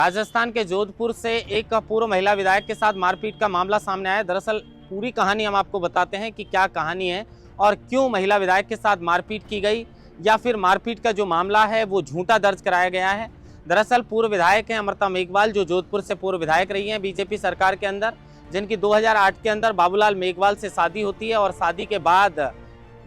राजस्थान के जोधपुर से एक पूर्व महिला विधायक के साथ मारपीट का मामला सामने आया। दरअसल पूरी कहानी हम आपको बताते हैं कि क्या कहानी है और क्यों महिला विधायक के साथ मारपीट की गई, या फिर मारपीट का जो मामला है वो झूठा दर्ज कराया गया है। दरअसल पूर्व विधायक हैं अमृता मेघवाल, जो जोधपुर से पूर्व विधायक रही हैं बीजेपी सरकार के अंदर, जिनकी 2008 के अंदर बाबूलाल मेघवाल से शादी होती है और शादी के बाद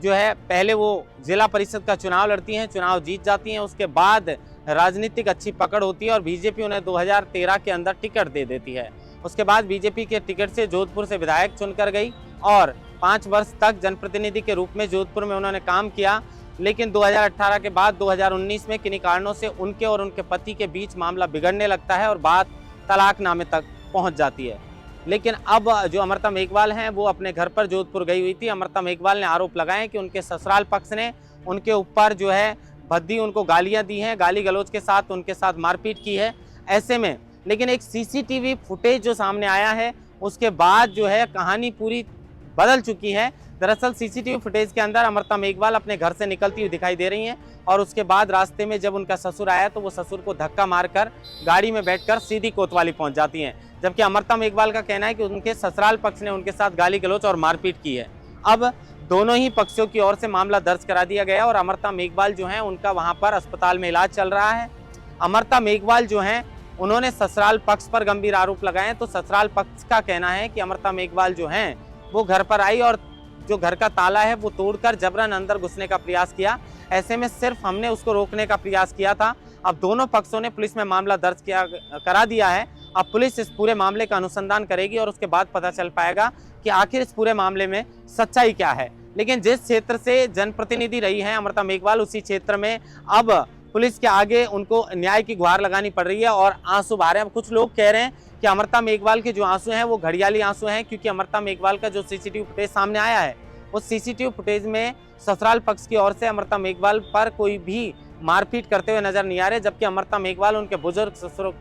जो है पहले वो जिला परिषद का चुनाव लड़ती हैं, चुनाव जीत जाती हैं। उसके बाद राजनीतिक अच्छी पकड़ होती है और बीजेपी उन्हें 2013 के अंदर टिकट दे देती है। उसके बाद बीजेपी के टिकट से जोधपुर से विधायक चुनकर गई और 5 वर्ष तक जनप्रतिनिधि के रूप में जोधपुर में उन्होंने काम किया। लेकिन 2018 के बाद 2019 में किन्हीं कारणों से उनके और उनके पति के बीच मामला बिगड़ने लगता है और बात तलाकनामे तक पहुंच जाती है। लेकिन अब जो अमृता मेघवाल हैं वो अपने घर पर जोधपुर गई हुई थी। अमृता मेघवाल ने आरोप लगाए कि उनके ससुराल पक्ष ने उनके ऊपर जो है भद्दी उनको गालियां दी हैं, गाली गलौज के साथ उनके साथ मारपीट की है। ऐसे में लेकिन एक सीसीटीवी फुटेज जो सामने आया है उसके बाद जो है कहानी पूरी बदल चुकी है। दरअसल सीसीटीवी फुटेज के अंदर अमृता मेघवाल अपने घर से निकलती हुई दिखाई दे रही हैं और उसके बाद रास्ते में जब उनका ससुर आया तो वो ससुर को धक्का मारकर गाड़ी में बैठकर सीधी कोतवाली पहुंच जाती हैं। जबकि अमृता मेघवाल का कहना है कि उनके ससुराल पक्ष ने उनके साथ गाली गलौज और मारपीट की है। अब दोनों ही पक्षों की ओर से मामला दर्ज करा दिया गया और अमृता मेघवाल जो हैं उनका वहां पर अस्पताल में इलाज चल रहा है। अमृता मेघवाल जो हैं उन्होंने ससुराल पक्ष पर गंभीर आरोप लगाए हैं। तो ससुराल पक्ष का कहना है कि अमृता मेघवाल जो हैं वो घर पर आई और जो घर का ताला है वो तोड़कर जबरन अंदर घुसने का प्रयास किया। ऐसे में सिर्फ हमने उसको रोकने का प्रयास किया था। अब दोनों पक्षों ने पुलिस में मामला दर्ज करा दिया है। अब पुलिस इस पूरे मामले का अनुसंधान करेगी और उसके बाद पता चल पाएगा कि आखिर इस पूरे मामले में सच्चाई क्या है। लेकिन जिस क्षेत्र से जनप्रतिनिधि रही हैं अमृता मेघवाल, उसी क्षेत्र में अब पुलिस के आगे उनको न्याय की गुहार लगानी पड़ रही है और आंसू बहा रहे हैं। अब कुछ लोग कह रहे हैं कि अमृता मेघवाल के जो आंसू हैं वो घड़ियाली आंसू हैं, क्योंकि अमृता मेघवाल का जो सीसीटीवी फुटेज सामने आया है उस सीसीटीवी फुटेज में ससुराल पक्ष की ओर से अमृता मेघवाल पर कोई भी मारपीट करते हुए नजर नहीं आ रहे, जबकि अमृता मेघवाल उनके बुजुर्ग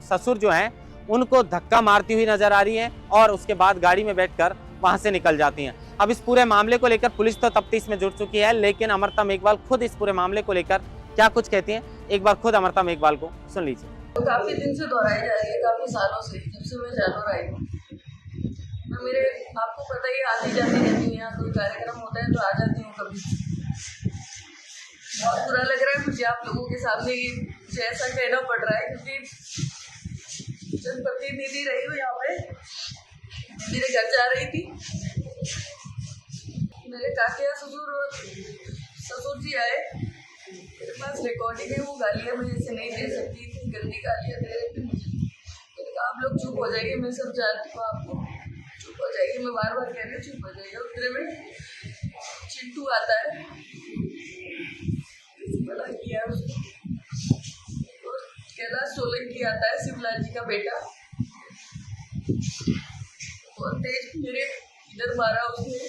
ससुर जो हैं उनको धक्का मारती हुई नजर आ रही हैं और उसके बाद गाड़ी में बैठकर वहां से निकल जाती हैं। अब इस पूरे मामले को लेकर पुलिस तो तफ्तीश में जुट चुकी है, लेकिन अमृता मेघवाल खुद इस पूरे मामले को लेकर क्या कुछ कहती हैं, एक बार खुद अमृता मेघवाल को सुन लीजिए। तो काफी दिन से दोहराई जा रही है, काफी सालों से, जब से मैं जानवर आई हूँ। मेरे आपको पता ही आती जाती रहती हूँ, यहाँ कोई कार्यक्रम होता है तो आ जाती हूँ कभी। बहुत बुरा लग रहा है मुझे आप लोगों के सामने कि मुझे ऐसा कहना पड़ रहा है, क्योंकि जनप्रतिनिधि रही हूँ यहाँ पे। मेरे घर जा रही थी, मेरे काके ससुर जी आए, मेरे पास रिकॉर्डिंग है, वो गालियाँ मैं ऐसे नहीं दे सकती, इतनी गंदी गालियाँ दे रहे थे मुझे। मैंने कहा आप लोग चुप हो जाइए, मैं सब जानती हूँ, आपको चुप हो जाइए, मैं बार बार कह रही हूँ चुप हो जाइए। उतने में चिंटू आता है, बड़ा किया उसको, और कैलाश सोलंकी आता है, शिवलाल जी का बेटा, और तेज मेरे इधर मारा उसने।